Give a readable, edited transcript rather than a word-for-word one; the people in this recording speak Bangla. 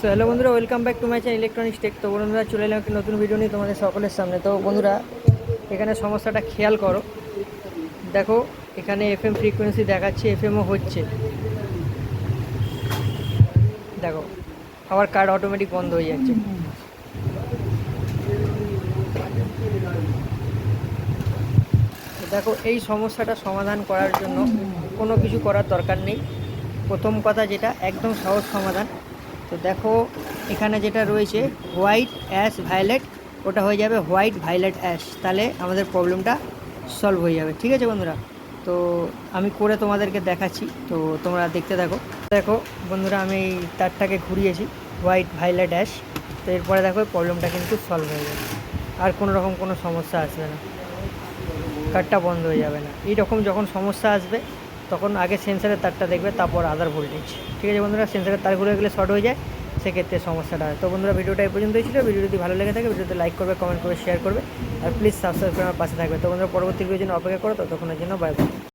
সো হ্যালো বন্ধুরা, welcome back to my channel electronics tech. তো বন্ধুরা চলে এলাম একটা নতুন ভিডিও নিয়ে তোমাদের সকলের সামনে। তো বন্ধুরা এখানে সমস্যাটা খেয়াল করো, দেখো এখানে এফএম ফ্রিকোয়েন্সি দেখাচ্ছে, এফএমও হচ্ছে, দেখো আবার কার্ড অটোমেটিক বন্ধ হয়ে যাচ্ছে। তো দেখো এই সমস্যাটা সমাধান করার জন্য কোনো কিছু করার দরকার নেই। প্রথম কথা যেটা একদম সহজ সমাধান, তো দেখো এখানে যেটা রয়েছে হোয়াইট অ্যাশ ভায়োলেট, ওটা হয়ে যাবে হোয়াইট ভায়োলেট অ্যাশ, তাহলে আমাদের প্রবলেমটা সলভ হয়ে যাবে। ঠিক আছে বন্ধুরা, তো আমি করে তোমাদেরকে দেখাচ্ছি, তো তোমরা দেখতে থাকো। দেখো বন্ধুরা, আমি এই তারটাকে ঘুরিয়েছি হোয়াইট ভায়োলেট অ্যাশ, তো এরপরে দেখো প্রবলেমটা কিন্তু সলভ হয়ে যাবে, আর কোনো রকম কোনো সমস্যা আসবে না, কারটা বন্ধ হয়ে যাবে না। এইরকম যখন সমস্যা আসবে তখন আগে সেন্সারের তারটা দেখবে, তারপর আদার ভোল্টেজ। ঠিক আছে বন্ধুরা, সেন্সারের তার ঘুরে গেলে শর্ট হয়ে যায়, সেক্ষেত্রে সমস্যাটা হয়। তো বন্ধুরা ভিডিওটা এই পর্যন্তই ছিল। ভিডিও যদি ভালো লেগে থাকে ভিডিওতে লাইক করবে, কমেন্ট করবে, শেয়ার করবে, আর প্লিজ সাবস্ক্রাইব করে আমার পাশে থাকবে। তো বন্ধুরা পরবর্তী ভিডিওর জন্য অপেক্ষা করো, ততক্ষণের জন্য বাই বাই।